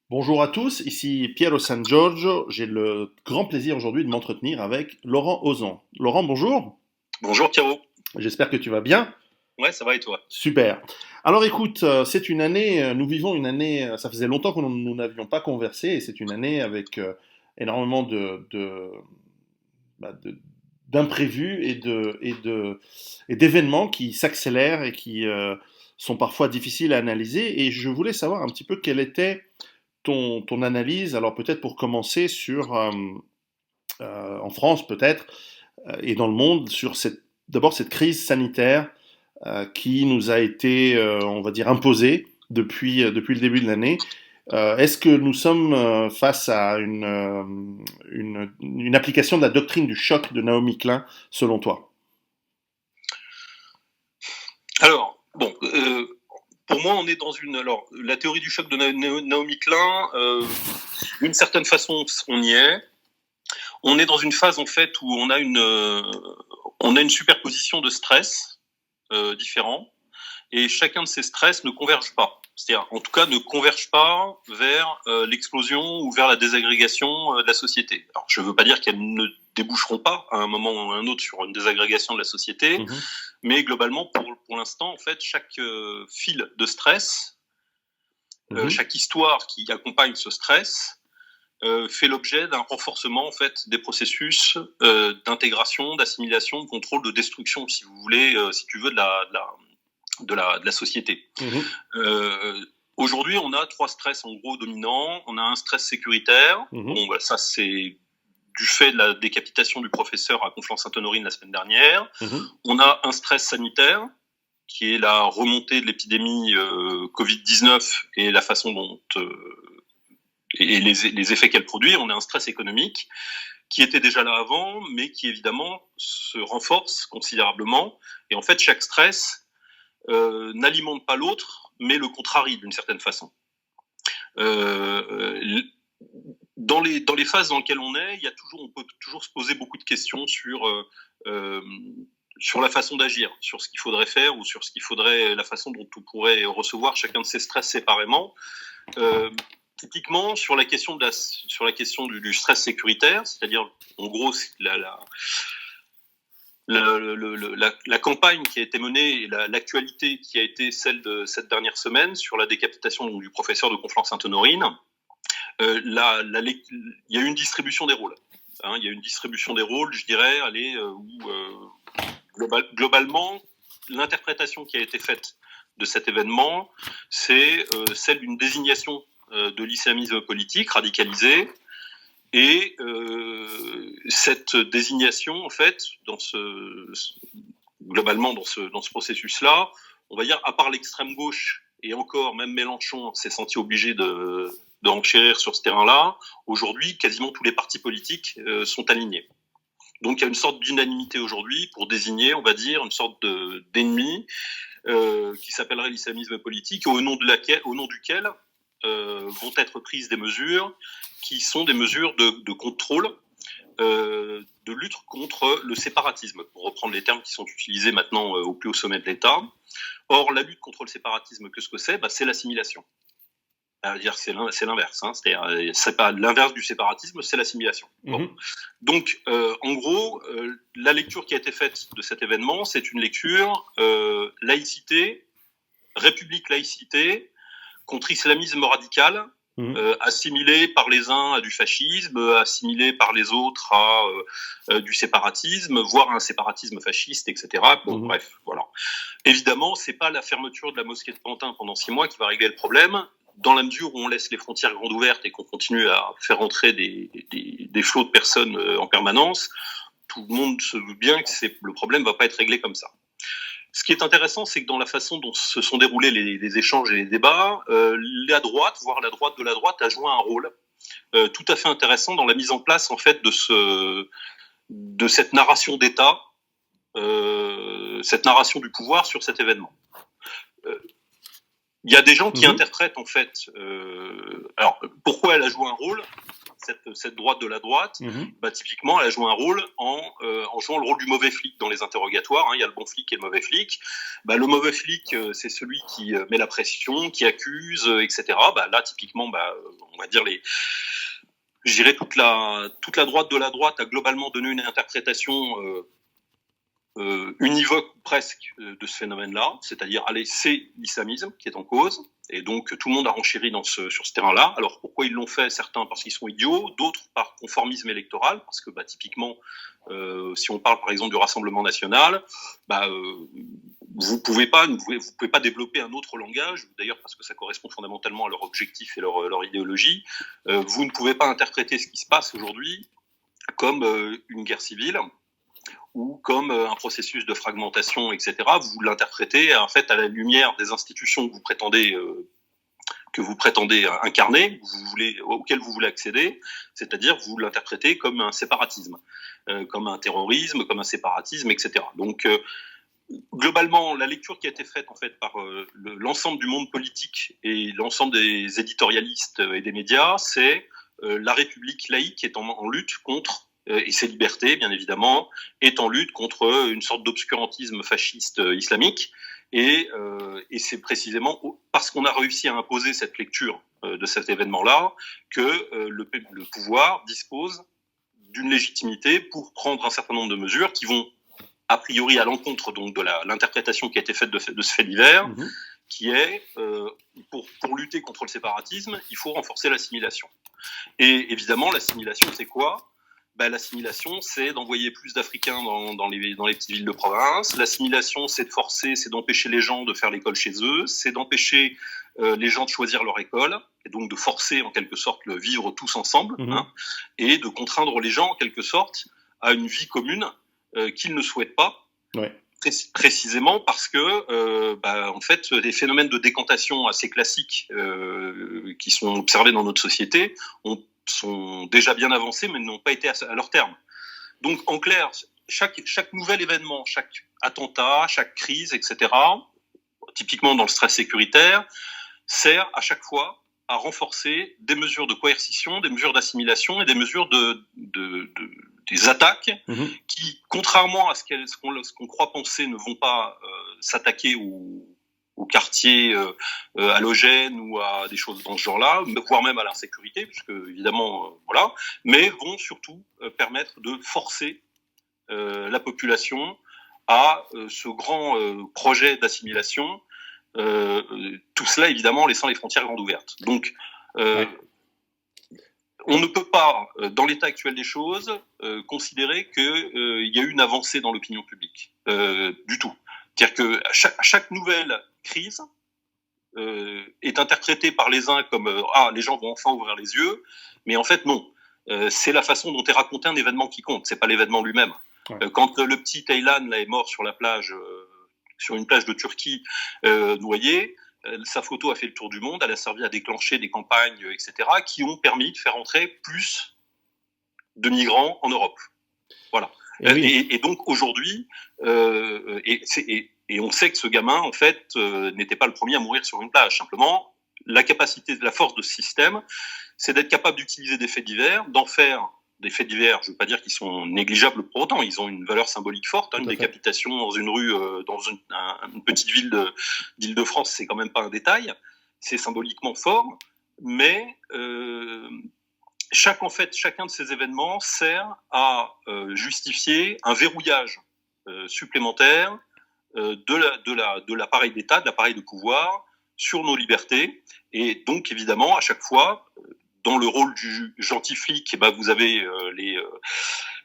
Bonjour à tous, ici Piero San Giorgio. J'ai le grand plaisir aujourd'hui de m'entretenir avec Laurent Ozan. Laurent, bonjour. Bonjour Pierrot. J'espère que tu vas bien. Ouais, ça va et toi? Super. Alors écoute, c'est une année, nous vivons une année, ça faisait longtemps que nous n'avions pas conversé et c'est une année avec énormément bah, de- d'imprévus et d'événements qui s'accélèrent et qui sont parfois difficiles à analyser. Et je voulais savoir un petit peu quelle était ton analyse, alors peut-être pour commencer en France peut-être, et dans le monde, sur d'abord cette crise sanitaire qui nous a été, on va dire, imposée depuis le début de l'année. Est-ce que nous sommes face à une application de la doctrine du choc de Naomi Klein, selon toi? Alors, bon, pour moi, on est dans une. Alors, la théorie du choc de Naomi Klein, d'une certaine façon, on y est. On est dans une phase en fait où on a une superposition de stress différents et chacun de ces stress ne converge pas. C'est-à-dire, en tout cas, ne converge pas vers l'explosion ou vers la désagrégation de la société. Alors, je ne veux pas dire qu'elles ne déboucheront pas à un moment ou à un autre sur une désagrégation de la société, Mhm. mais globalement, pour l'instant, en fait, chaque fil de stress, Mhm. chaque histoire qui accompagne ce stress, fait l'objet d'un renforcement en fait des processus d'intégration, d'assimilation, de contrôle, de destruction, si vous voulez, si tu veux, de la société. Mhm. Aujourd'hui, on a trois stress en gros dominants. On a un stress sécuritaire. Mhm. Bon, bah, ça c'est du fait de la décapitation du professeur à Conflans-Sainte-Honorine la semaine dernière. Mhm. On a un stress sanitaire qui est la remontée de l'épidémie Covid-19 et la façon dont et les effets qu'elle produit. On a un stress économique qui était déjà là avant, mais qui évidemment se renforce considérablement. Et en fait, chaque stress n'alimente pas l'autre, mais le contrarie d'une certaine façon. Euh, dans les phases dans lesquelles on est, on peut toujours se poser beaucoup de questions euh, sur la façon d'agir, sur ce qu'il faudrait faire ou sur ce qu'il faudrait, la façon dont on pourrait recevoir chacun de ces stress séparément. Euh, Typiquement sur la question du stress sécuritaire, c'est-à-dire en gros la campagne qui a été menée et l'actualité qui a été celle de cette dernière semaine sur la décapitation du professeur de Conflans-Sainte-Honorine, il y a eu une distribution des rôles. Il y a une distribution des rôles, je dirais, où globalement, l'interprétation qui a été faite de cet événement, c'est celle d'une désignation de l'islamisme politique radicalisé. Et cette désignation, en fait, globalement dans ce processus-là, on va dire, à part l'extrême gauche, et encore, même Mélenchon s'est senti obligé de renchérir sur ce terrain-là, aujourd'hui, quasiment tous les partis politiques sont alignés. Donc il y a une sorte d'unanimité aujourd'hui pour désigner, on va dire, une sorte d'ennemi qui s'appellerait l'islamisme politique, au nom duquel vont être prises des mesures qui sont des mesures de contrôle, de lutte contre le séparatisme, pour reprendre les termes qui sont utilisés maintenant au plus haut sommet de l'État. Or, la lutte contre le séparatisme, qu'est-ce que c'est? C'est l'assimilation. C'est l'inverse, hein. C'est pas l'inverse du séparatisme, c'est l'assimilation. Bon. Mhm. Donc, en gros, la lecture qui a été faite de cet événement, c'est une lecture laïcité, république laïcité, contre islamisme radical, Mhm. assimilé par les uns à du fascisme, assimilé par les autres à du séparatisme, voire un séparatisme fasciste, etc. Bon, Mhm. bref, voilà. Évidemment, c'est pas la fermeture de la mosquée de Pantin pendant 6 mois qui va régler le problème. Dans la mesure où on laisse les frontières grandes ouvertes et qu'on continue à faire entrer des flots de personnes en permanence, tout le monde se doute bien que le problème va pas être réglé comme ça. Ce qui est intéressant, c'est que dans la façon dont se sont déroulés les échanges et les débats, la droite, voire la droite de la droite, a joué un rôle tout à fait intéressant dans la mise en place en fait de cette narration d'État, cette narration du pouvoir sur cet événement. Il y a des gens qui Mhm. interprètent en fait. Alors pourquoi elle a joué un rôle? cette droite de la droite, Mhm. bah, typiquement, elle a joué un rôle en jouant le rôle du mauvais flic dans les interrogatoires. Hein. Il y a le bon flic et le mauvais flic. Bah, le mauvais flic, c'est celui qui met la pression, qui accuse, etc. Bah, là, typiquement, bah, on va dire je dirais toute la droite de la droite a globalement donné une interprétation univoque presque de ce phénomène-là, c'est-à-dire, allez, c'est l'islamisme qui est en cause, et donc tout le monde a renchéri sur ce terrain-là. Alors pourquoi ils l'ont fait? Certains parce qu'ils sont idiots, d'autres par conformisme électoral, parce que bah, typiquement, si on parle par exemple du Rassemblement national, bah, vous pouvez pas développer un autre langage, d'ailleurs parce que ça correspond fondamentalement à leur objectif et leur idéologie. Vous ne pouvez pas interpréter ce qui se passe aujourd'hui comme une guerre civile ou comme un processus de fragmentation, etc. Vous l'interprétez en fait à la lumière des institutions que vous prétendez incarner, auxquelles vous voulez accéder, c'est-à-dire vous l'interprétez comme un séparatisme, comme un terrorisme, comme un séparatisme, etc. Donc globalement, la lecture qui a été faite en fait par l'ensemble du monde politique et l'ensemble des éditorialistes et des médias, c'est la République laïque est en lutte contre et ses libertés, bien évidemment, est en lutte contre une sorte d'obscurantisme fasciste islamique. Et c'est précisément parce qu'on a réussi à imposer cette lecture de cet événement-là que le pouvoir dispose d'une légitimité pour prendre un certain nombre de mesures qui vont a priori à l'encontre donc de l'interprétation qui a été faite de ce fait divers, qui est pour lutter contre le séparatisme, il faut renforcer l'assimilation. Et évidemment, l'assimilation, c'est quoi? Bah, l'assimilation, c'est d'envoyer plus d'Africains dans les petites villes de province. L'assimilation, c'est d'empêcher les gens de faire l'école chez eux, c'est d'empêcher les gens de choisir leur école, et donc de forcer en quelque sorte le vivre tous ensemble, hein, et de contraindre les gens en quelque sorte à une vie commune qu'ils ne souhaitent pas. Ouais. Précisément parce que en fait des phénomènes de décantation assez classiques qui sont observés dans notre société sont déjà bien avancés mais n'ont pas été à leur terme. Donc en clair, chaque nouvel événement, chaque attentat, chaque crise, etc., typiquement dans le stress sécuritaire, sert à chaque fois à renforcer des mesures de coercition, des mesures d'assimilation et des mesures des attaques qui, contrairement à ce qu'on croit penser, ne vont pas s'attaquer au quartier halogène ou à des choses dans ce genre-là, voire même à l'insécurité, puisque évidemment, voilà, mais vont surtout permettre de forcer la population à ce grand projet d'assimilation. Tout cela évidemment en laissant les frontières grandes ouvertes. Donc on ne peut pas, dans l'état actuel des choses, considérer qu'il y a eu une avancée dans l'opinion publique du tout. C'est-à-dire que chaque nouvelle crise est interprétée par les uns comme les gens vont enfin ouvrir les yeux, mais en fait non. C'est la façon dont est raconté un événement qui compte, c'est pas l'événement lui-même. Quand le petit Taylan là, est mort sur la plage, sur une plage de Turquie noyé, sa photo a fait le tour du monde, elle a servi à déclencher des campagnes, etc., qui ont permis de faire entrer plus de migrants en Europe. Voilà. Et donc aujourd'hui, et on sait que ce gamin, en fait, n'était pas le premier à mourir sur une plage. Simplement, la force de ce système, c'est d'être capable d'utiliser des faits divers, d'en faire des faits divers, je ne veux pas dire qu'ils sont négligeables pour autant, ils ont une valeur symbolique forte. Une décapitation dans une rue, dans une petite ville d'Île-de-France, c'est quand même pas un détail, c'est symboliquement fort, mais chacun de ces événements sert à justifier un verrouillage supplémentaire de l'appareil d'État, de l'appareil de pouvoir sur nos libertés, et donc évidemment à chaque fois dans le rôle du gentil flic, vous avez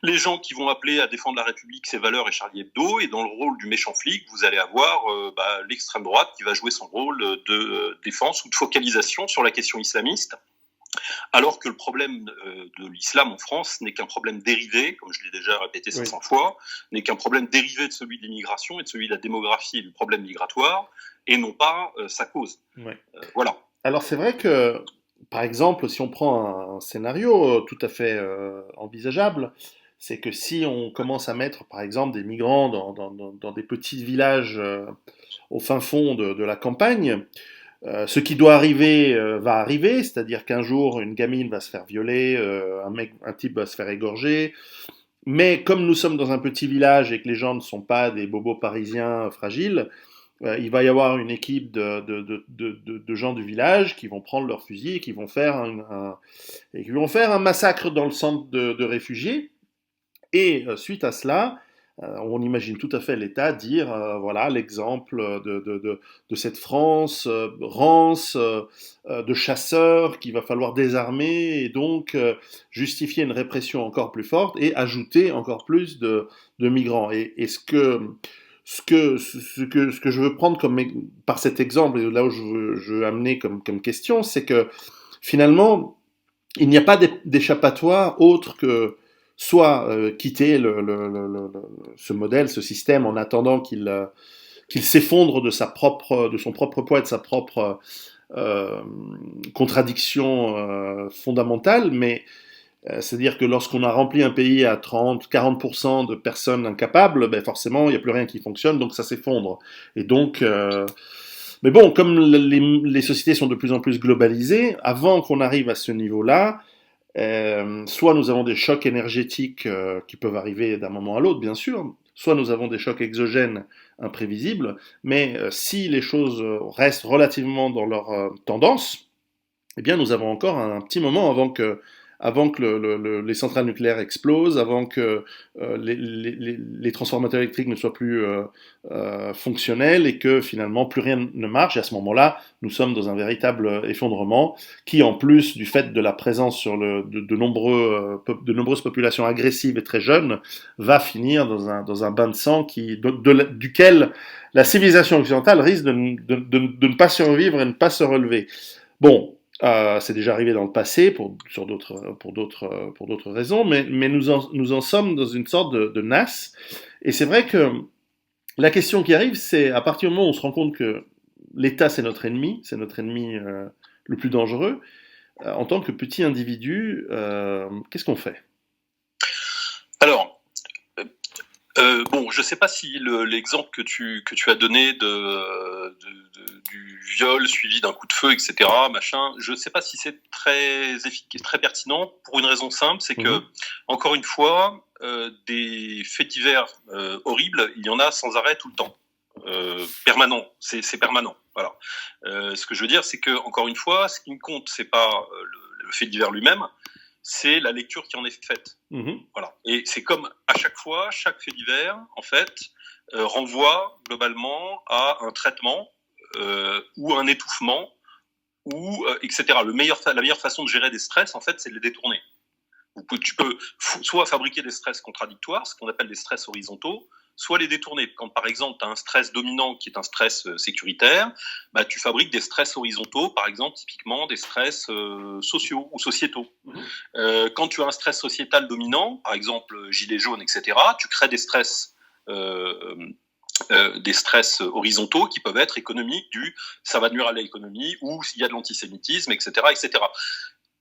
les gens qui vont appeler à défendre la République, ses valeurs et Charlie Hebdo, et dans le rôle du méchant flic, vous allez avoir l'extrême droite qui va jouer son rôle de défense ou de focalisation sur la question islamiste, alors que le problème de l'islam en France n'est qu'un problème dérivé, comme je l'ai déjà répété 500 fois, n'est qu'un problème dérivé de celui de l'immigration et de celui de la démographie et du problème migratoire, et non pas sa cause. Voilà. Alors c'est vrai que, par exemple, si on prend un scénario tout à fait envisageable, c'est que si on commence à mettre, par exemple, des migrants dans des petits villages au fin fond de la campagne, Ce qui doit arriver va arriver, c'est-à-dire qu'un jour une gamine va se faire violer, un type va se faire égorger. Mais comme nous sommes dans un petit village et que les gens ne sont pas des bobos parisiens fragiles, il va y avoir une équipe de gens du village qui vont prendre leurs fusils et qui vont faire et qui vont faire un massacre dans le centre de réfugiés. Et suite à cela, on imagine tout à fait l'État dire, voilà, l'exemple de cette France rance, de chasseurs qu'il va falloir désarmer et donc justifier une répression encore plus forte et ajouter encore plus de migrants. Et ce que je veux prendre par cet exemple, et là où je veux amener comme question, c'est que finalement, il n'y a pas d'échappatoire autre que soit quitter ce modèle, ce système, en attendant qu'il s'effondre de son propre poids et de sa propre euh, contradiction fondamentale, mais c'est-à-dire que lorsqu'on a rempli un pays à 30-40% de personnes incapables, ben forcément, il n'y a plus rien qui fonctionne, donc ça s'effondre. Et donc, mais bon, comme les sociétés sont de plus en plus globalisées, avant qu'on arrive à ce niveau-là, soit nous avons des chocs énergétiques qui peuvent arriver d'un moment à l'autre, bien sûr, soit nous avons des chocs exogènes imprévisibles, mais si les choses restent relativement dans leur tendance, eh bien nous avons encore un petit moment avant que les centrales nucléaires explosent, avant que les transformateurs électriques ne soient plus fonctionnels et que finalement plus rien ne marche. Et à ce moment-là, nous sommes dans un véritable effondrement qui, en plus du fait de la présence sur de nombreuses populations agressives et très jeunes, va finir dans un bain de sang duquel la civilisation occidentale risque de ne pas survivre et ne pas se relever. Bon, c'est déjà arrivé dans le passé pour d'autres raisons, mais nous en sommes dans une sorte de nasse. Et c'est vrai que la question qui arrive, c'est à partir du moment où on se rend compte que l'État, c'est notre ennemi le plus dangereux, en tant que petit individu, qu'est-ce qu'on fait? Alors, bon, je ne sais pas si l'exemple que tu as donné du viol suivi d'un coup de feu, etc., machin, je ne sais pas si c'est très efficace, très pertinent, pour une raison simple, c'est que, encore une fois, des faits divers horribles, il y en a sans arrêt tout le temps. Permanent, c'est permanent. Voilà. Ce que je veux dire, c'est que, encore une fois, ce qui me compte, c'est pas le fait divers lui-même, c'est la lecture qui en est faite. Voilà. Et c'est comme à chaque fois, chaque fait divers, en fait, renvoie globalement à un traitement ou un étouffement, ou etc. La meilleure façon de gérer des stress, en fait, c'est de les détourner. Tu peux soit fabriquer des stress contradictoires, ce qu'on appelle des stress horizontaux, soit les détourner. Quand par exemple tu as un stress dominant qui est un stress sécuritaire, bah, tu fabriques des stress horizontaux, par exemple typiquement des stress sociaux ou sociétaux. Quand tu as un stress sociétal dominant, par exemple gilet jaune, etc., tu crées des stress horizontaux qui peuvent être économiques, ça va nuire à l'économie, ou s'il y a de l'antisémitisme, etc., etc.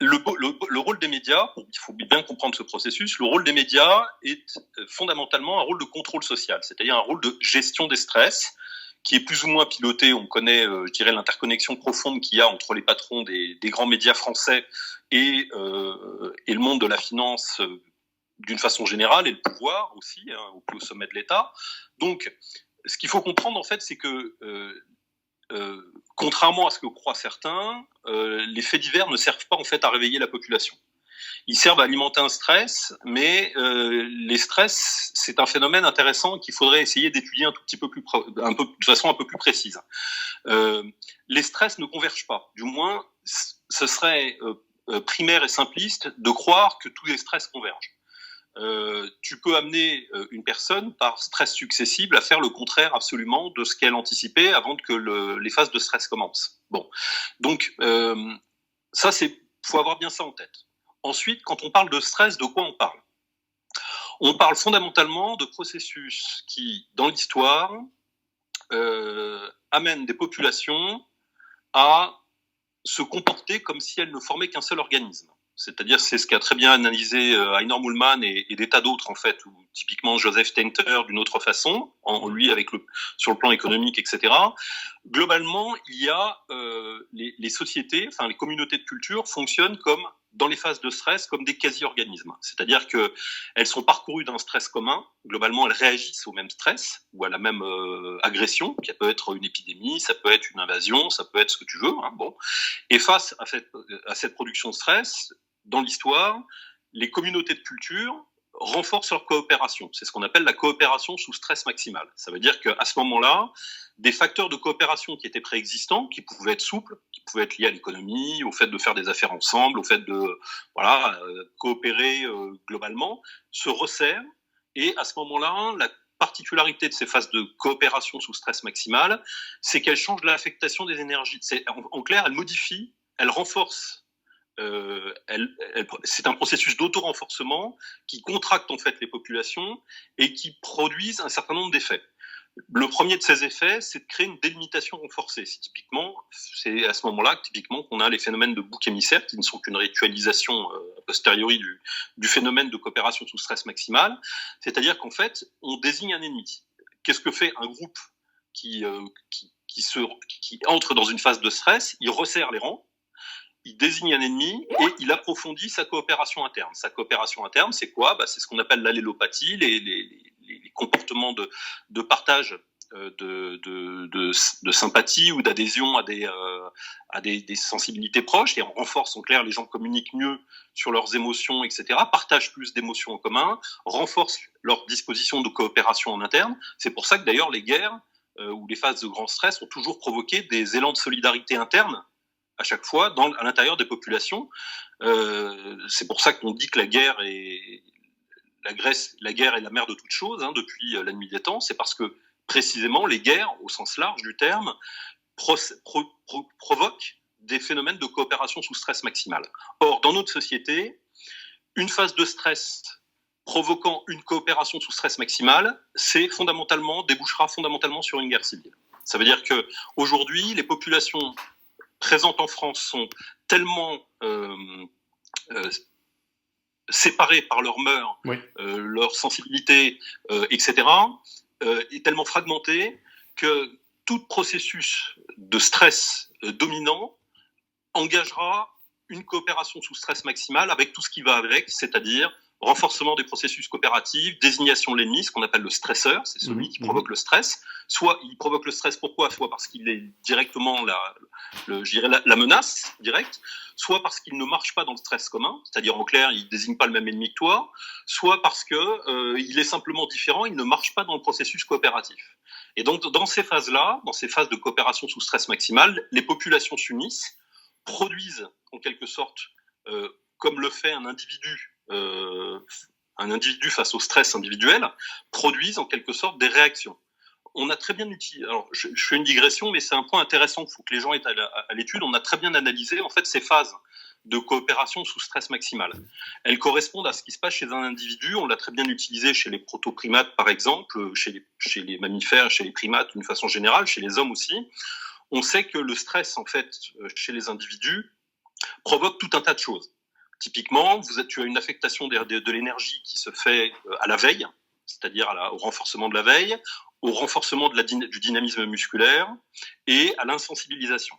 Le rôle des médias, il faut bien comprendre ce processus, le rôle des médias est fondamentalement un rôle de contrôle social, c'est-à-dire un rôle de gestion des stress, qui est plus ou moins piloté. On connaît, je dirais, l'interconnexion profonde qu'il y a entre les patrons des grands médias français et le monde de la finance d'une façon générale, et le pouvoir aussi, hein, au plus haut sommet de l'État. Donc, ce qu'il faut comprendre, en fait, c'est que contrairement à ce que croient certains, les faits divers ne servent pas en fait à réveiller la population. Ils servent à alimenter un stress, mais les stress, c'est un phénomène intéressant qu'il faudrait essayer d'étudier un tout petit peu de façon un peu plus précise. Les stress ne convergent pas. Du moins, ce serait primaire et simpliste de croire que tous les stress convergent. Tu peux amener une personne par stress successible à faire le contraire absolument de ce qu'elle anticipait avant que les phases de stress commencent. Bon, donc ça, faut avoir bien ça en tête. Ensuite, quand on parle de stress, de quoi on parle? On parle fondamentalement de processus qui, dans l'histoire, amènent des populations à se comporter comme si elles ne formaient qu'un seul organisme. C'est-à-dire, c'est ce qu'a très bien analysé Einar Mühlmann et des tas d'autres, en fait, ou typiquement Joseph Tenter d'une autre façon, lui sur le plan économique, etc. Globalement, il y a les sociétés, enfin les communautés de culture fonctionnent comme, dans les phases de stress, comme des quasi-organismes. C'est-à-dire qu'elles sont parcourues d'un stress commun. Globalement, elles réagissent au même stress ou à la même agression, qui peut être une épidémie, ça peut être une invasion, ça peut être ce que tu veux. Bon. Et face à cette production de stress, dans l'histoire, les communautés de culture renforcent leur coopération. C'est ce qu'on appelle la coopération sous stress maximal. Ça veut dire qu'à ce moment-là, des facteurs de coopération qui étaient préexistants, qui pouvaient être souples, qui pouvaient être liés à l'économie, au fait de faire des affaires ensemble, au fait de coopérer globalement, se resserrent. Et à ce moment-là, la particularité de ces phases de coopération sous stress maximal, c'est qu'elles changent l'affectation des énergies. En clair, elles modifient, elles renforcent. C'est un processus d'auto-renforcement qui contracte en fait les populations et qui produisent un certain nombre d'effets. Le premier de ces effets, c'est de créer une délimitation renforcée. C'est à ce moment-là typiquement qu'on a les phénomènes de bouc émissaire qui ne sont qu'une ritualisation a posteriori du phénomène de coopération sous stress maximal. C'est-à-dire qu'en fait, on désigne un ennemi. Qu'est-ce que fait un groupe qui entre dans une phase de stress? Il resserre les rangs. Il désigne un ennemi et il approfondit sa coopération interne. Sa coopération interne, c'est quoi? C'est ce qu'on appelle l'allélopathie, les comportements de partage de sympathie ou d'adhésion à des sensibilités proches, et on renforce, en clair, les gens communiquent mieux sur leurs émotions, etc., partagent plus d'émotions en commun, renforcent leur disposition de coopération en interne. C'est pour ça que d'ailleurs les guerres ou les phases de grand stress ont toujours provoqué des élans de solidarité interne à chaque fois à l'intérieur des populations. C'est pour ça qu'on dit que la guerre est la mère de toutes choses depuis la nuit des temps. C'est parce que précisément les guerres, au sens large du terme, provoquent des phénomènes de coopération sous stress maximal. Or, dans notre société, une phase de stress provoquant une coopération sous stress maximal, débouchera fondamentalement sur une guerre civile. Ça veut dire qu'aujourd'hui, les populations présentes en France sont tellement séparées par leurs mœurs, oui, leur sensibilité, etc., est tellement fragmentée que tout processus de stress dominant engagera une coopération sous stress maximal avec tout ce qui va avec, c'est-à-dire renforcement des processus coopératifs, désignation de l'ennemi, ce qu'on appelle le stresseur, c'est celui qui provoque le stress. Soit il provoque le stress, pourquoi? Soit parce qu'il est directement la menace directe, soit parce qu'il ne marche pas dans le stress commun, c'est-à-dire en clair, il ne désigne pas le même ennemi que toi, soit parce qu'il est simplement différent, il ne marche pas dans le processus coopératif. Et donc dans ces phases-là, dans ces phases de coopération sous stress maximal, les populations s'unissent, produisent en quelque sorte, comme le fait un individu face au stress individuel, produisent en quelque sorte des réactions. On a très bien utilisé, alors je fais une digression, mais c'est un point intéressant qu'il faut que les gens aient à l'étude. On a très bien analysé en fait ces phases de coopération sous stress maximal. Elles correspondent à ce qui se passe chez un individu. On l'a très bien utilisé chez les protoprimates par exemple, chez les mammifères, chez les primates d'une façon générale, chez les hommes aussi. On sait que le stress en fait chez les individus provoque tout un tas de choses. Typiquement, tu as une affectation de l'énergie qui se fait à la veille, c'est-à-dire au renforcement de la veille, au renforcement du dynamisme musculaire et à l'insensibilisation.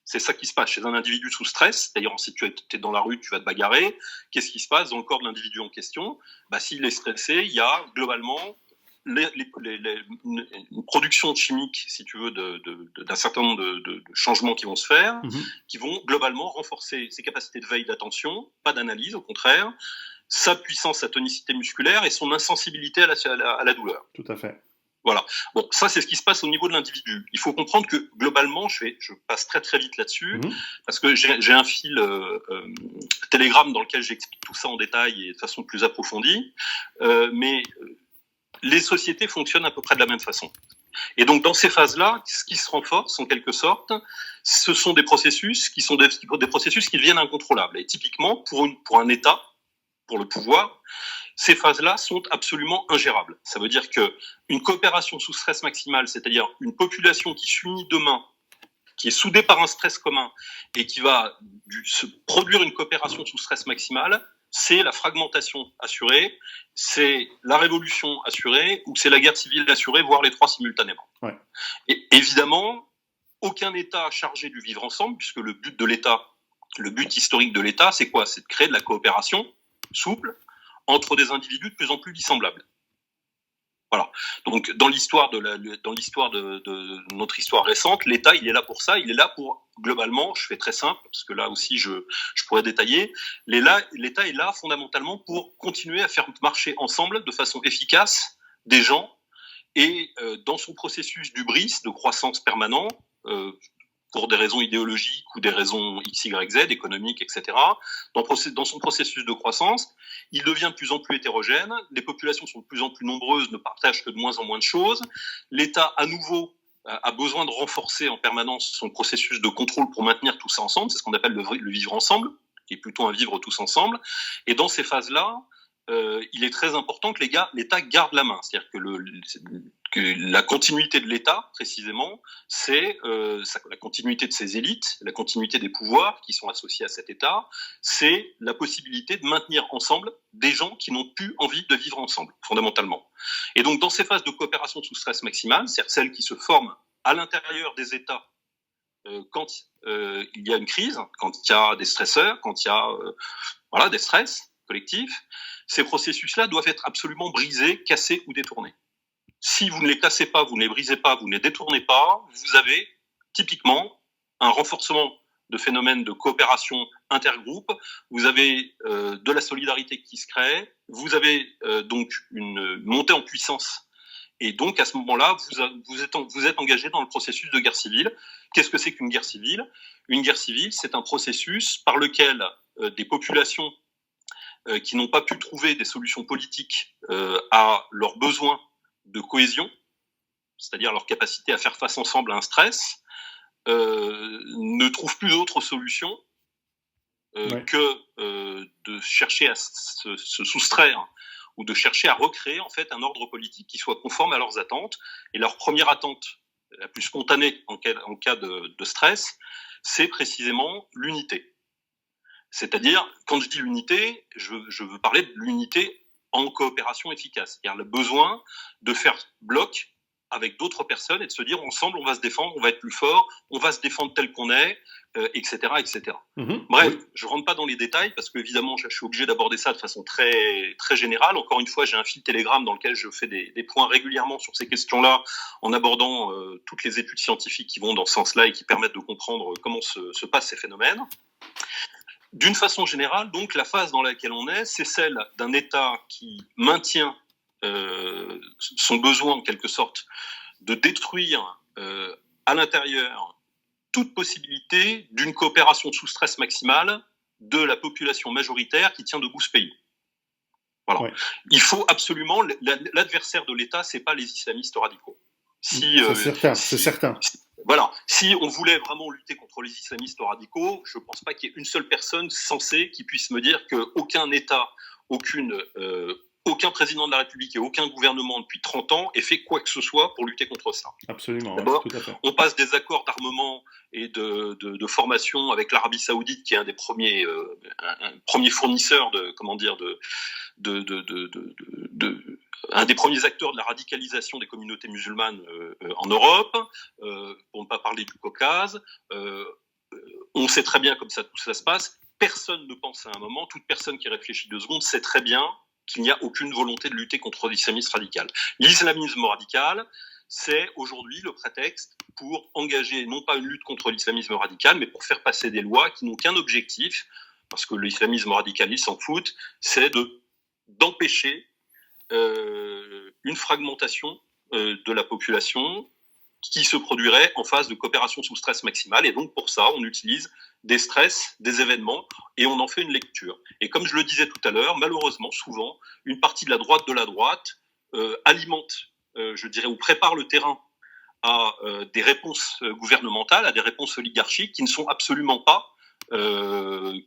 C'est ça qui se passe chez un individu sous stress. D'ailleurs, si tu es dans la rue, tu vas te bagarrer. Qu'est-ce qui se passe dans le corps de l'individu en question? S'il est stressé, il y a globalement une production chimique, si tu veux, d'un certain nombre de changements qui vont se faire, qui vont globalement renforcer ses capacités de veille, d'attention, pas d'analyse, au contraire, sa puissance, sa tonicité musculaire et son insensibilité à la douleur. Tout à fait. Voilà. Bon, ça, c'est ce qui se passe au niveau de l'individu. Il faut comprendre que, globalement, je passe très, très vite là-dessus, parce que j'ai un fil Telegram dans lequel j'explique tout ça en détail et de façon plus approfondie, mais les sociétés fonctionnent à peu près de la même façon. Et donc, dans ces phases-là, ce qui se renforce, en quelque sorte, ce sont des processus qui sont des processus qui deviennent incontrôlables. Et typiquement, pour un État, pour le pouvoir, ces phases-là sont absolument ingérables. Ça veut dire qu'une coopération sous stress maximal, c'est-à-dire une population qui s'unit demain qui est soudé par un stress commun et qui va se produire une coopération sous stress maximal, c'est la fragmentation assurée, c'est la révolution assurée ou c'est la guerre civile assurée, voire les trois simultanément. Ouais. Et évidemment, aucun État chargé du vivre ensemble, puisque le but de l'État, le but historique de l'État, c'est quoi? C'est de créer de la coopération souple entre des individus de plus en plus dissemblables. Voilà. Donc, dans l'histoire de notre histoire récente, l'État, il est là pour ça. Il est là pour, globalement, je fais très simple, parce que là aussi, je pourrais détailler. L'État est là, fondamentalement, pour continuer à faire marcher ensemble, de façon efficace, des gens, et dans son processus d'hubris, de croissance permanent, pour des raisons idéologiques ou des raisons X, Y, Z, économiques, etc. Dans son processus de croissance, il devient de plus en plus hétérogène, les populations sont de plus en plus nombreuses, ne partagent que de moins en moins de choses, l'État, à nouveau, a besoin de renforcer en permanence son processus de contrôle pour maintenir tout ça ensemble, c'est ce qu'on appelle le vivre ensemble, qui est plutôt un vivre tous ensemble, et dans ces phases-là, il est très important que l'État garde la main, c'est-à-dire que la continuité de l'État, précisément, c'est la continuité de ses élites, la continuité des pouvoirs qui sont associés à cet État, c'est la possibilité de maintenir ensemble des gens qui n'ont plus envie de vivre ensemble, fondamentalement. Et donc, dans ces phases de coopération sous stress maximal, c'est-à-dire celles qui se forment à l'intérieur des États quand il y a une crise, quand il y a des stresseurs, quand il y a des stress collectifs, ces processus-là doivent être absolument brisés, cassés ou détournés. Si vous ne les cassez pas, vous ne les brisez pas, vous ne les détournez pas, vous avez typiquement un renforcement de phénomènes de coopération intergroupe, vous avez de la solidarité qui se crée, vous avez donc une montée en puissance. Et donc, à ce moment-là, vous êtes engagé dans le processus de guerre civile. Qu'est-ce que c'est qu'une guerre civile? Une guerre civile, c'est un processus par lequel des populations qui n'ont pas pu trouver des solutions politiques à leurs besoins de cohésion, c'est-à-dire leur capacité à faire face ensemble à un stress, ne trouvent plus d'autre solution que de chercher à se soustraire ou de chercher à recréer en fait un ordre politique qui soit conforme à leurs attentes. Et leur première attente, la plus spontanée en cas de stress, c'est précisément l'unité. C'est-à-dire, quand je dis l'unité, je veux parler de l'unité en coopération efficace. Il y a le besoin de faire bloc avec d'autres personnes et de se dire ensemble on va se défendre, on va être plus fort, on va se défendre tel qu'on est, etc. etc. Bref, je ne rentre pas dans les détails parce qu'évidemment je suis obligé d'aborder ça de façon très, très générale. Encore une fois, j'ai un fil Telegram dans lequel je fais des points régulièrement sur ces questions-là en abordant toutes les études scientifiques qui vont dans ce sens-là et qui permettent de comprendre comment se passent ces phénomènes. D'une façon générale, donc, la phase dans laquelle on est, c'est celle d'un État qui maintient son besoin, en quelque sorte, de détruire à l'intérieur toute possibilité d'une coopération sous stress maximal de la population majoritaire qui tient debout ce pays. Voilà. Ouais. Il faut absolument... L'adversaire de l'État, c'est pas les islamistes radicaux. C'est certain. Voilà. Si on voulait vraiment lutter contre les islamistes radicaux, je ne pense pas qu'il y ait une seule personne sensée qui puisse me dire qu'aucun État, aucun président de la République et aucun gouvernement depuis 30 ans ait fait quoi que ce soit pour lutter contre ça. Absolument. D'abord, tout à fait. On passe des accords d'armement et de formation avec l'Arabie Saoudite, qui est un des premiers, fournisseurs un des premiers acteurs de la radicalisation des communautés musulmanes en Europe, pour ne pas parler du Caucase. On sait très bien comme ça tout ça se passe. Personne ne pense à un moment, toute personne qui réfléchit 2 secondes sait très bien qu'il n'y a aucune volonté de lutter contre l'islamisme radical. L'islamisme radical, c'est aujourd'hui le prétexte pour engager non pas une lutte contre l'islamisme radical, mais pour faire passer des lois qui n'ont qu'un objectif, parce que l'islamisme radical, ils s'en foutent, c'est d'empêcher une fragmentation de la population qui se produirait en phase de coopération sous stress maximal. Et donc, pour ça, on utilise des stress, des événements, et on en fait une lecture. Et comme je le disais tout à l'heure, malheureusement, souvent, une partie de la droite alimente, je dirais, ou prépare le terrain à des réponses gouvernementales, à des réponses oligarchiques qui ne sont absolument pas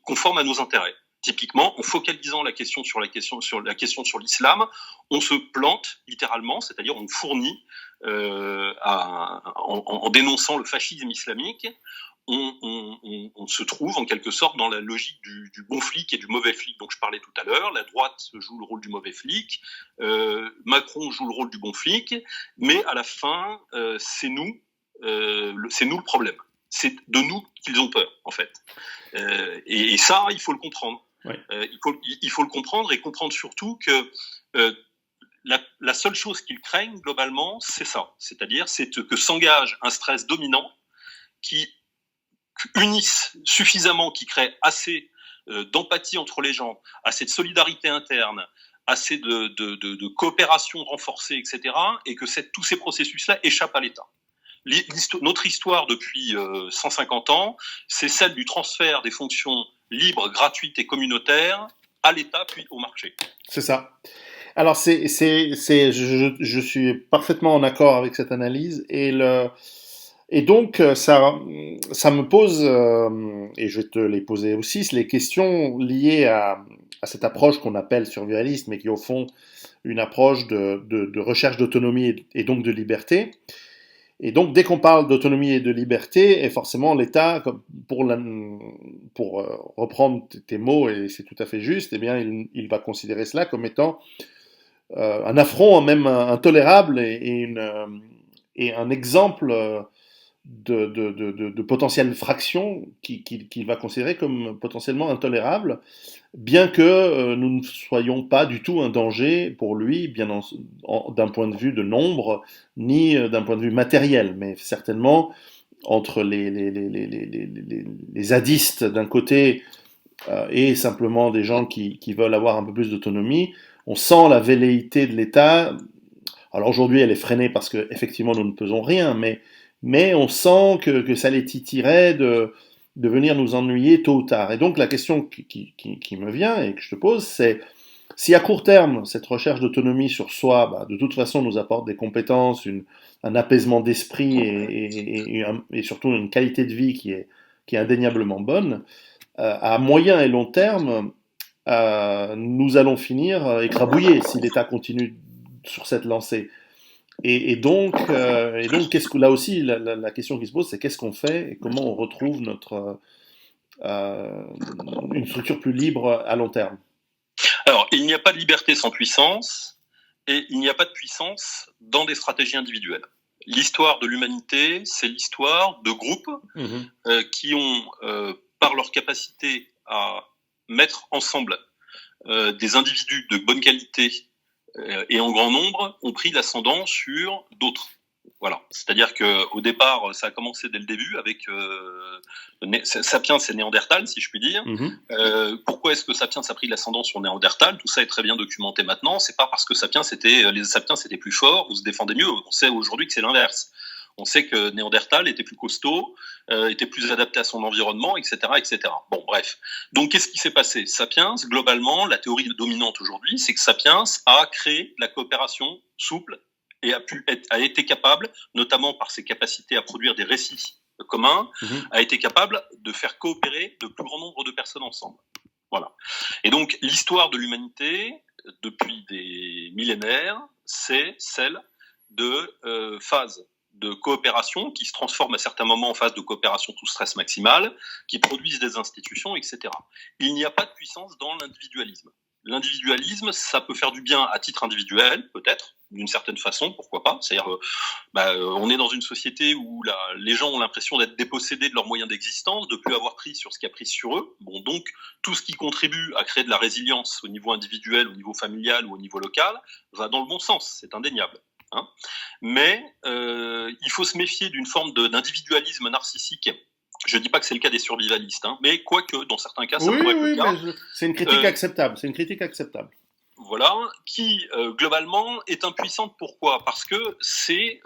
conformes à nos intérêts. Typiquement, en focalisant la question sur l'islam, on se plante littéralement, c'est-à-dire on fournit en dénonçant le fascisme islamique, on se trouve en quelque sorte dans la logique du bon flic et du mauvais flic dont je parlais tout à l'heure. La droite joue le rôle du mauvais flic, Macron joue le rôle du bon flic, mais à la fin, c'est nous le problème. C'est de nous qu'ils ont peur, en fait. Et ça, il faut le comprendre. Oui. Il faut le comprendre et comprendre surtout que la seule chose qu'ils craignent globalement, c'est ça. C'est-à-dire, c'est que s'engage un stress dominant qui unisse suffisamment, qui crée assez d'empathie entre les gens, assez de solidarité interne, assez de coopération renforcée, etc., et que tous ces processus-là échappent à l'État. Notre histoire depuis 150 ans, c'est celle du transfert des fonctions libres, gratuites et communautaires à l'État puis au marché. C'est ça. Alors, je suis parfaitement en accord avec cette analyse et donc ça me pose, et je vais te les poser aussi, les questions liées à cette approche qu'on appelle survivaliste, mais qui est au fond une approche de recherche d'autonomie et donc de liberté. Et donc, dès qu'on parle d'autonomie et de liberté, et forcément l'État, pour reprendre tes mots, et c'est tout à fait juste, eh bien, il va considérer cela comme étant un affront même intolérable et un exemple de potentielle fraction qu'il va considérer comme potentiellement intolérable, bien que nous ne soyons pas du tout un danger pour lui, d'un point de vue de nombre, ni d'un point de vue matériel, mais certainement entre les zadistes d'un côté et simplement des gens qui veulent avoir un peu plus d'autonomie, on sent la velléité de l'État. Alors aujourd'hui, elle est freinée parce qu'effectivement, nous ne pesons rien, mais on sent que ça les titillerait de venir nous ennuyer tôt ou tard. Et donc la question qui me vient et que je te pose, c'est si à court terme, cette recherche d'autonomie sur soi, de toute façon, nous apporte des compétences, un apaisement d'esprit et surtout une qualité de vie qui est indéniablement bonne, à moyen et long terme, nous allons finir écrabouillés si l'État continue sur cette lancée. Et donc, qu'est-ce que là aussi, la question qui se pose, c'est qu'est-ce qu'on fait et comment on retrouve une structure plus libre à long terme. Alors, il n'y a pas de liberté sans puissance, et il n'y a pas de puissance dans des stratégies individuelles. L'histoire de l'humanité, c'est l'histoire de groupes qui ont, par leur capacité à mettre ensemble des individus de bonne qualité et en grand nombre, ont pris l'ascendant sur d'autres. Voilà. C'est-à-dire qu'au départ, ça a commencé dès le début avec Sapiens et Néandertal, si je puis dire. Pourquoi est-ce que Sapiens a pris l'ascendant sur Néandertal ? Tout ça est très bien documenté maintenant. C'est pas parce que les Sapiens étaient plus forts ou se défendaient mieux. On sait aujourd'hui que c'est l'inverse. On sait que Néandertal était plus costaud, était plus adapté à son environnement, etc., etc. Bon, bref. Donc, qu'est-ce qui s'est passé ? Sapiens, globalement, la théorie dominante aujourd'hui, c'est que Sapiens a créé la coopération souple et a été capable, notamment par ses capacités à produire des récits communs, a été capable de faire coopérer de plus grand nombre de personnes ensemble. Voilà. Et donc, l'histoire de l'humanité, depuis des millénaires, c'est celle de phases de coopération qui se transforment à certains moments en phase de coopération tout stress maximal, qui produisent des institutions, etc. Il n'y a pas de puissance dans l'individualisme. L'individualisme, ça peut faire du bien à titre individuel, peut-être, d'une certaine façon, pourquoi pas. C'est-à-dire, on est dans une société où les gens ont l'impression d'être dépossédés de leurs moyens d'existence, de plus avoir pris sur ce qui a pris sur eux. Bon, donc, tout ce qui contribue à créer de la résilience au niveau individuel, au niveau familial ou au niveau local, va dans le bon sens, c'est indéniable. Hein. Mais il faut se méfier d'une forme d'individualisme narcissique. Je ne dis pas que c'est le cas des survivalistes, mais quoique dans certains cas, ça pourrait être le cas. C'est une critique acceptable. C'est une critique acceptable. Voilà, qui globalement est impuissante. Pourquoi ? Parce que c'est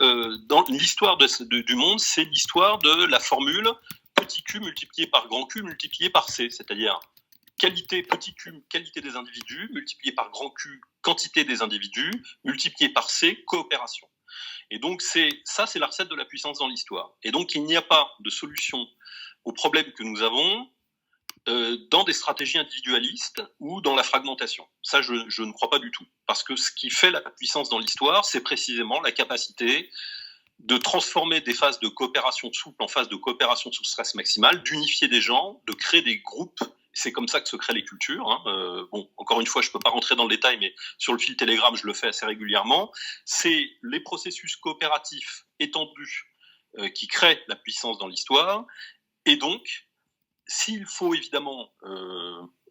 dans l'histoire du monde, c'est l'histoire de la formule petit q multiplié par grand Q multiplié par C, c'est-à-dire qualité petit q, qualité des individus, multiplié par grand Q, quantité des individus, multiplié par C, coopération. Et donc c'est la recette de la puissance dans l'histoire. Et donc il n'y a pas de solution aux problèmes que nous avons dans des stratégies individualistes ou dans la fragmentation. Ça, je ne crois pas du tout. Parce que ce qui fait la puissance dans l'histoire, c'est précisément la capacité de transformer des phases de coopération souple en phases de coopération sous stress maximal, d'unifier des gens, de créer des groupes. C'est comme ça que se créent les cultures. Bon, encore une fois, je ne peux pas rentrer dans le détail, mais sur le fil Telegram, je le fais assez régulièrement. C'est les processus coopératifs étendus qui créent la puissance dans l'histoire. Et donc, s'il faut évidemment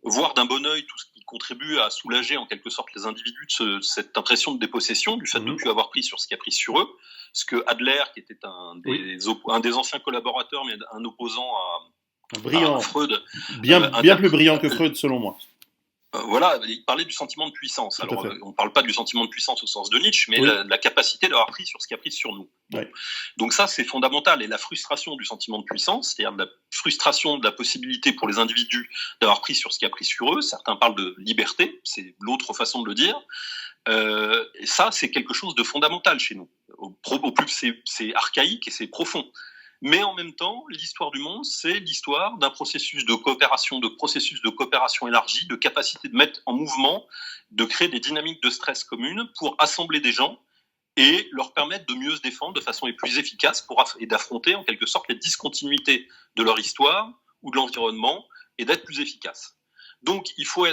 voir d'un bon œil tout ce qui contribue à soulager en quelque sorte les individus de cette impression de dépossession, du fait de ne plus avoir pris sur ce qui a pris sur eux, ce que Adler, qui était un des anciens collaborateurs, mais un opposant à Freud, bien plus brillant que Freud selon moi. Voilà, il parlait du sentiment de puissance. Alors, on ne parle pas du sentiment de puissance au sens de Nietzsche, mais la capacité d'avoir pris sur ce qui a pris sur nous. Bon. Donc ça, c'est fondamental. Et la frustration du sentiment de puissance, c'est-à-dire la frustration de la possibilité pour les individus d'avoir pris sur ce qui a pris sur eux, certains parlent de liberté, c'est l'autre façon de le dire, et ça, c'est quelque chose de fondamental chez nous. Au plus, c'est archaïque et c'est profond. Mais en même temps, l'histoire du monde, c'est l'histoire d'un processus de coopération élargie, de capacité de mettre en mouvement, de créer des dynamiques de stress communes pour assembler des gens et leur permettre de mieux se défendre de façon plus efficace et d'affronter en quelque sorte les discontinuités de leur histoire ou de l'environnement et d'être plus efficace. Donc, il faut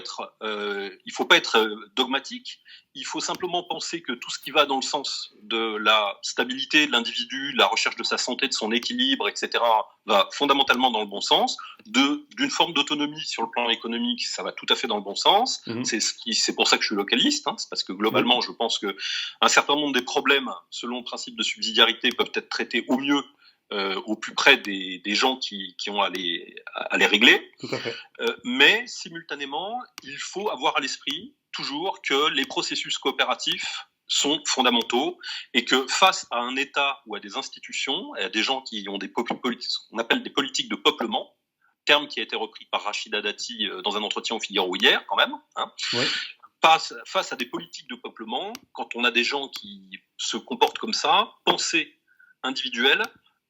pas être dogmatique. Il faut simplement penser que tout ce qui va dans le sens de la stabilité de l'individu, de la recherche de sa santé, de son équilibre, etc., va fondamentalement dans le bon sens. D'une forme d'autonomie sur le plan économique, ça va tout à fait dans le bon sens. C'est pour ça que je suis localiste. C'est parce que globalement, je pense que un certain nombre des problèmes, selon le principe de subsidiarité, peuvent être traités au mieux au plus près des gens qui ont à les régler. Tout à fait. Mais simultanément, il faut avoir à l'esprit toujours que les processus coopératifs sont fondamentaux et que face à un État ou à des institutions, à des gens qui ont on appelle des politiques de peuplement, terme qui a été repris par Rachida Dati dans un entretien au Figaro hier quand même, face à des politiques de peuplement, quand on a des gens qui se comportent comme ça, pensée individuelle,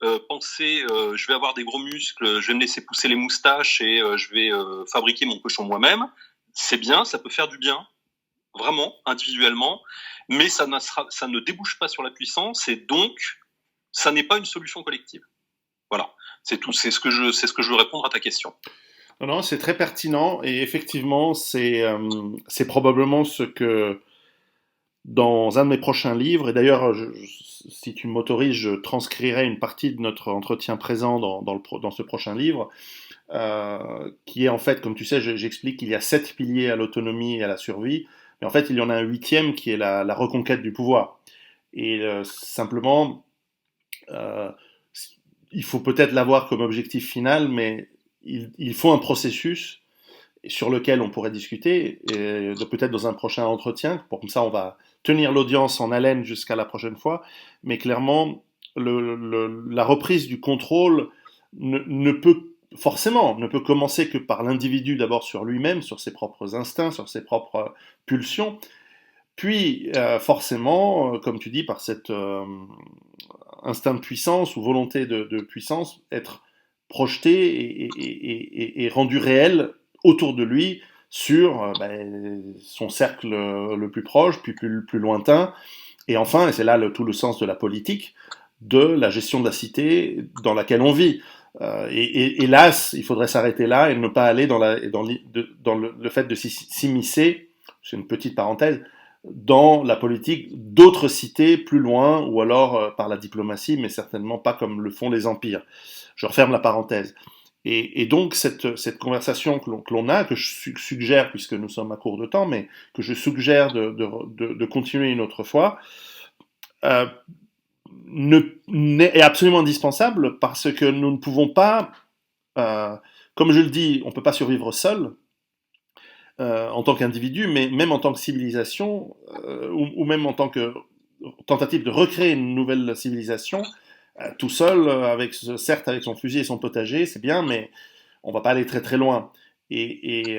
je vais avoir des gros muscles, je vais me laisser pousser les moustaches et je vais fabriquer mon cochon moi-même, c'est bien, ça peut faire du bien, vraiment, individuellement, mais ça ne débouche pas sur la puissance et donc ça n'est pas une solution collective. Voilà, c'est tout, c'est ce que je veux répondre à ta question. Non, c'est très pertinent et effectivement, c'est probablement ce que dans un de mes prochains livres, et d'ailleurs, si tu m'autorises, je transcrirai une partie de notre entretien présent dans ce prochain livre, qui est en fait, comme tu sais, j'explique qu'il y a 7 piliers à l'autonomie et à la survie, mais en fait, il y en a un 8e qui est la reconquête du pouvoir. Et simplement, il faut peut-être l'avoir comme objectif final, mais il faut un processus sur lequel on pourrait discuter, et peut-être dans un prochain entretien, comme ça on va tenir l'audience en haleine jusqu'à la prochaine fois, mais clairement, la reprise du contrôle ne peut commencer que par l'individu d'abord sur lui-même, sur ses propres instincts, sur ses propres pulsions, puis forcément, comme tu dis, par cet instinct de puissance ou volonté de puissance, être projeté et rendu réel autour de lui sur son cercle le plus proche, puis plus lointain, et enfin, et c'est là tout le sens de la politique, de la gestion de la cité dans laquelle on vit. Et hélas, il faudrait s'arrêter là et ne pas aller dans le fait de s'immiscer, c'est une petite parenthèse, dans la politique d'autres cités plus loin, ou alors par la diplomatie, mais certainement pas comme le font les empires. Je referme la parenthèse. Et donc cette conversation que l'on a, que je suggère, puisque nous sommes à court de temps, mais que je suggère de continuer une autre fois, est absolument indispensable parce que nous ne pouvons pas, comme je le dis, on ne peut pas survivre seul en tant qu'individu, mais même en tant que civilisation, ou même en tant que tentative de recréer une nouvelle civilisation, tout seul, certes avec son fusil et son potager, c'est bien, mais on va pas aller très très loin. Et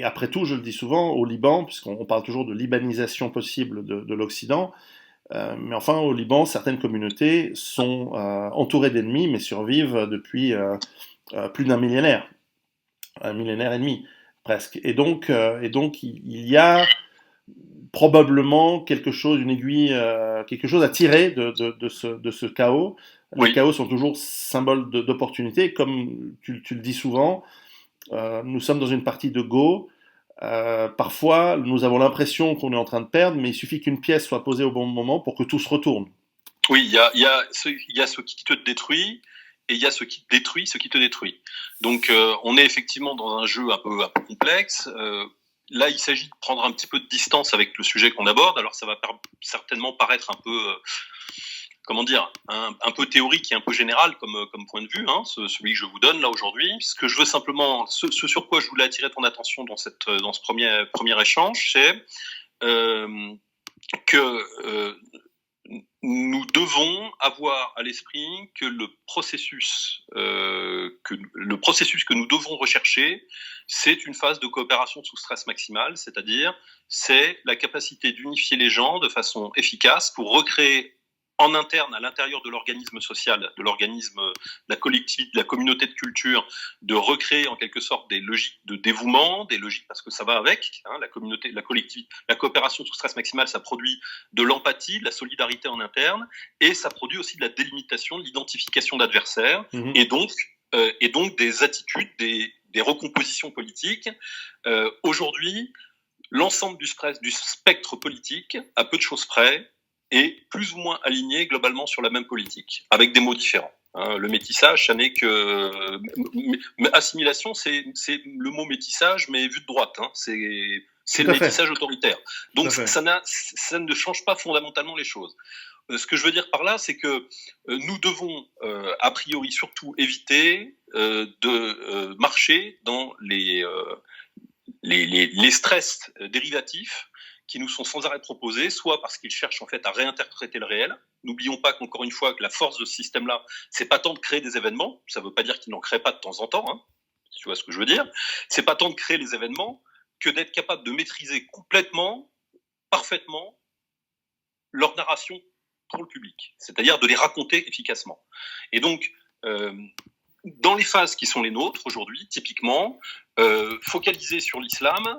après tout, je le dis souvent, au Liban, puisqu'on parle toujours de libanisation possible de l'Occident, mais enfin au Liban, certaines communautés sont entourées d'ennemis, mais survivent depuis plus d'un millénaire. un millénaire et demi presque. Et donc il y a probablement quelque chose, une aiguille, quelque chose à tirer de ce chaos. Les Oui. chaos sont toujours symboles d'opportunité. Comme tu le dis souvent, nous sommes dans une partie de Go. Parfois, nous avons l'impression qu'on est en train de perdre, mais il suffit qu'une pièce soit posée au bon moment pour que tout se retourne. Oui, il y a ce qui te détruit et il y a ce qui te détruit, ce qui te détruit. Donc, on est effectivement dans un jeu un peu complexe. Là, il s'agit de prendre un petit peu de distance avec le sujet qu'on aborde. Alors, ça va certainement paraître un peu, comment dire, un peu théorique et un peu général comme point de vue, hein, celui que je vous donne là aujourd'hui. Ce que je veux simplement, ce sur quoi je voulais attirer ton attention dans ce premier échange, c'est que nous devons avoir à l'esprit que le processus que nous devons rechercher, c'est une phase de coopération sous stress maximal, c'est-à-dire c'est la capacité d'unifier les gens de façon efficace pour recréer en interne, à l'intérieur de l'organisme social, de l'organisme, de la collectivité, de la communauté de culture, de recréer en quelque sorte des logiques de dévouement, des logiques parce que ça va avec, hein, la communauté, la collectivité, la coopération sous stress maximal, ça produit de l'empathie, de la solidarité en interne, et ça produit aussi de la délimitation, de l'identification d'adversaires, et donc des attitudes, des recompositions politiques. Aujourd'hui, l'ensemble du spectre politique, à peu de choses près, est plus ou moins aligné globalement sur la même politique, avec des mots différents. Le métissage, ça n'est que assimilation, c'est le mot métissage, mais vu de droite. C'est le métissage autoritaire. Donc ça ne change pas fondamentalement les choses. Ce que je veux dire par là, c'est que nous devons a priori surtout éviter de marcher dans les stress dérivatifs qui nous sont sans arrêt proposés, soit parce qu'ils cherchent en fait à réinterpréter le réel. N'oublions pas qu'encore une fois, que la force de ce système-là, c'est pas tant de créer des événements, ça veut pas dire qu'ils n'en créent pas de temps en temps, hein, si tu vois ce que je veux dire, c'est pas tant de créer les événements que d'être capable de maîtriser complètement, parfaitement, leur narration pour le public, c'est-à-dire de les raconter efficacement. Et donc, dans les phases qui sont les nôtres aujourd'hui, typiquement, focaliser sur l'islam,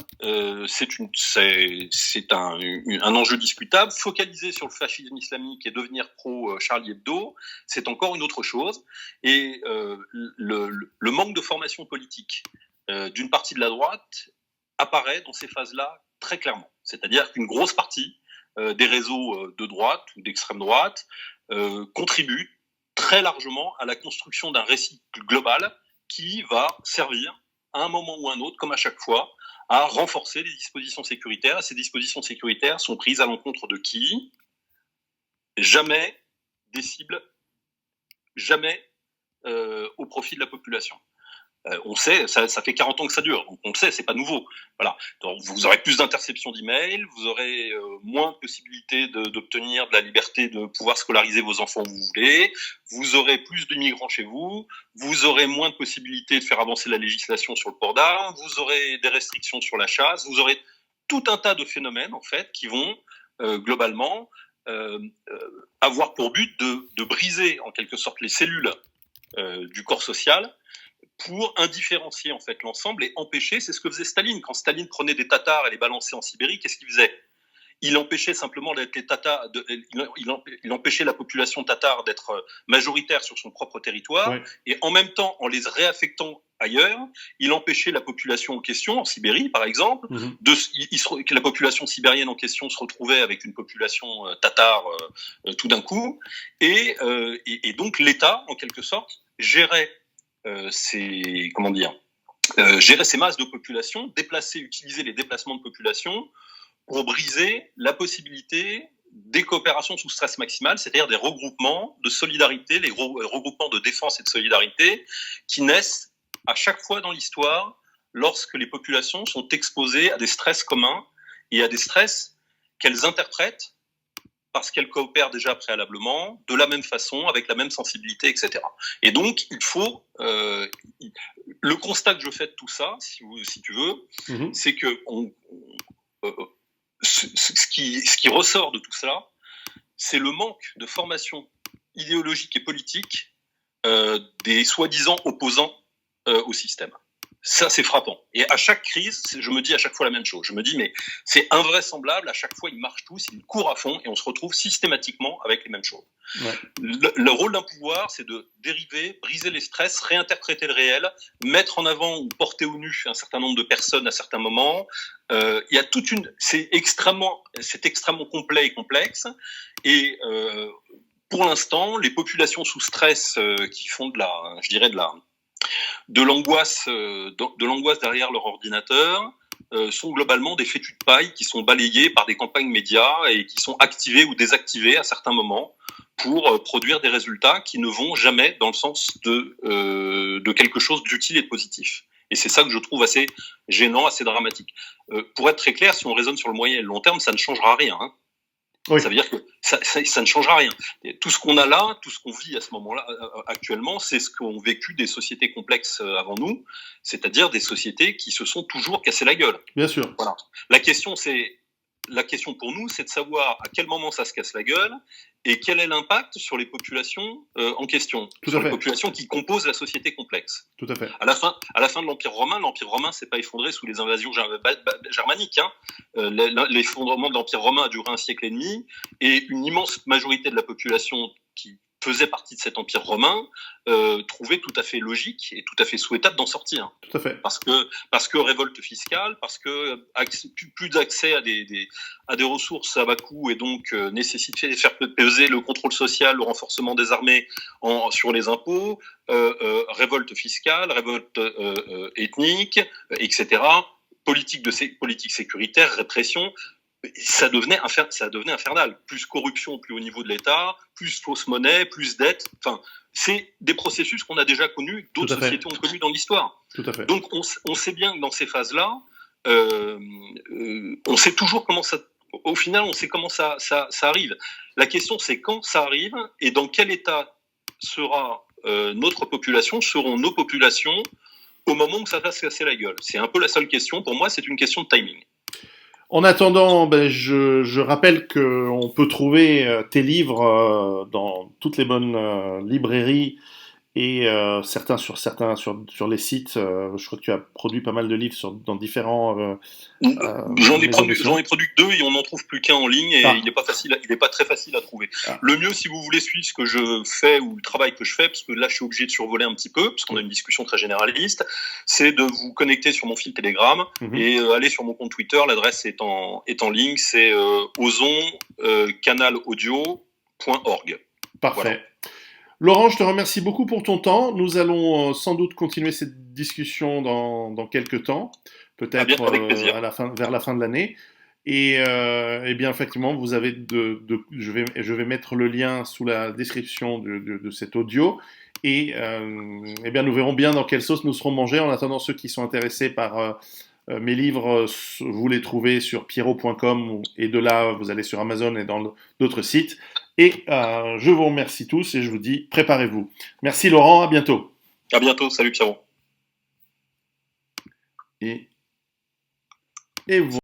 c'est un enjeu discutable. Focaliser sur le fascisme islamique et devenir pro Charlie Hebdo, c'est encore une autre chose. Et le manque de formation politique d'une partie de la droite apparaît dans ces phases-là très clairement. C'est-à-dire qu'une grosse partie des réseaux de droite ou d'extrême droite contribuent très largement à la construction d'un récit global qui va servir à un moment ou à un autre, comme à chaque fois, à renforcer les dispositions sécuritaires. Ces dispositions sécuritaires sont prises à l'encontre de qui ? Jamais des cibles, jamais au profit de la population. On sait, ça fait 40 ans que ça dure, donc on le sait, c'est pas nouveau. Voilà. Donc vous aurez plus d'interceptions d'emails, vous aurez moins de possibilités d'obtenir de la liberté de pouvoir scolariser vos enfants où vous voulez, vous aurez plus d'immigrants chez vous, vous aurez moins de possibilités de faire avancer la législation sur le port d'armes, vous aurez des restrictions sur la chasse, vous aurez tout un tas de phénomènes en fait qui vont globalement avoir pour but de briser en quelque sorte les cellules du corps social pour indifférencier en fait l'ensemble et empêcher, c'est ce que faisait Staline. Quand Staline prenait des Tatars et les balançait en Sibérie, qu'est-ce qu'il faisait ? Il empêchait simplement les Tatars, il empêchait la population tatare d'être majoritaire sur son propre territoire, ouais. Et en même temps, en les réaffectant ailleurs, il empêchait la population en question, en Sibérie par exemple, que la population sibérienne en question se retrouvait avec une population tatare tout d'un coup, et donc l'État, en quelque sorte, gérait gérer ces masses de population, utiliser les déplacements de population pour briser la possibilité des coopérations sous stress maximal, c'est-à-dire des regroupements de solidarité, les regroupements de défense et de solidarité qui naissent à chaque fois dans l'histoire lorsque les populations sont exposées à des stress communs et à des stress qu'elles interprètent parce qu'elles coopèrent déjà préalablement, de la même façon, avec la même sensibilité, etc. Et donc, il faut... le constat que je fais de tout ça, si tu veux, c'est que ce qui ressort de tout cela, c'est le manque de formation idéologique et politique des soi-disant opposants au système. Ça, c'est frappant. Et à chaque crise, je me dis à chaque fois la même chose. Je me dis, mais c'est invraisemblable. À chaque fois, ils marchent tous, ils courent à fond et on se retrouve systématiquement avec les mêmes choses. Ouais. Le rôle d'un pouvoir, c'est de dériver, briser les stress, réinterpréter le réel, mettre en avant ou porter au nu un certain nombre de personnes à certains moments. Il y a toute une, c'est extrêmement complet et complexe. Et pour l'instant, les populations sous stress qui font de l'angoisse derrière leur ordinateur sont globalement des fétus de paille qui sont balayés par des campagnes médias et qui sont activés ou désactivés à certains moments pour produire des résultats qui ne vont jamais dans le sens de quelque chose d'utile et de positif. Et c'est ça que je trouve assez gênant, assez dramatique. Pour être très clair, si on raisonne sur le moyen et le long terme, ça ne changera rien. Hein. Oui. Ça veut dire que ça ne changera rien. Et tout ce qu'on a là, tout ce qu'on vit à ce moment-là, actuellement, c'est ce qu'ont vécu des sociétés complexes avant nous, c'est-à-dire des sociétés qui se sont toujours cassées la gueule. Bien sûr. Voilà. La question pour nous, c'est de savoir à quel moment ça se casse la gueule et quel est l'impact sur les populations en question, sur les populations qui composent la société complexe. Tout à fait. À la fin de l'Empire romain s'est pas effondré sous les invasions germaniques. Hein. L'effondrement de l'Empire romain a duré 1 siècle et demi et une immense majorité de la population qui faisait partie de cet empire romain trouvait tout à fait logique et tout à fait souhaitable d'en sortir. Tout à fait. Parce que révolte fiscale, parce que plus d'accès à des ressources à bas coût et donc nécessité de faire peser le contrôle social, le renforcement des armées sur les impôts, révolte fiscale, révolte ethnique, etc. Politique sécuritaire, répression. Ça devenait infernal. Plus corruption au plus haut niveau de l'État, plus fausse monnaie, plus dette. Enfin, c'est des processus qu'on a déjà connus, d'autres sociétés ont connus dans l'histoire. Tout à fait. Donc, on sait bien que dans ces phases-là, on sait toujours comment ça. Au final, on sait comment ça arrive. La question, c'est quand ça arrive et dans quel état sera notre population, seront nos populations au moment où ça va se casser la gueule. C'est un peu la seule question. Pour moi, c'est une question de timing. En attendant, je rappelle qu'on peut trouver tes livres dans toutes les bonnes librairies et certains sur les sites. Je crois que tu as produit pas mal de livres dans différents. J'en ai produit 2 et on n'en trouve plus qu'un en ligne et il n'est pas très facile à trouver. Le mieux, si vous voulez suivre ce que je fais ou le travail que je fais, parce que là je suis obligé de survoler un petit peu, parce qu'on a une discussion très généraliste, c'est de vous connecter sur mon fil Telegram et aller sur mon compte Twitter. L'adresse est en ligne, c'est ozoncanalaudio.org. Parfait. Voilà. Laurent, je te remercie beaucoup pour ton temps. Nous allons sans doute continuer cette discussion dans quelques temps, peut-être vers la fin de l'année. Et bien effectivement, vous avez je vais mettre le lien sous la description de cet audio. Et bien nous verrons bien dans quelle sauce nous serons mangés. En attendant, ceux qui sont intéressés par mes livres, vous les trouvez sur pierrot.com et de là, vous allez sur Amazon et dans d'autres sites. Et je vous remercie tous et je vous dis, préparez-vous. Merci Laurent, à bientôt. À bientôt, salut Pierrot. Et voilà.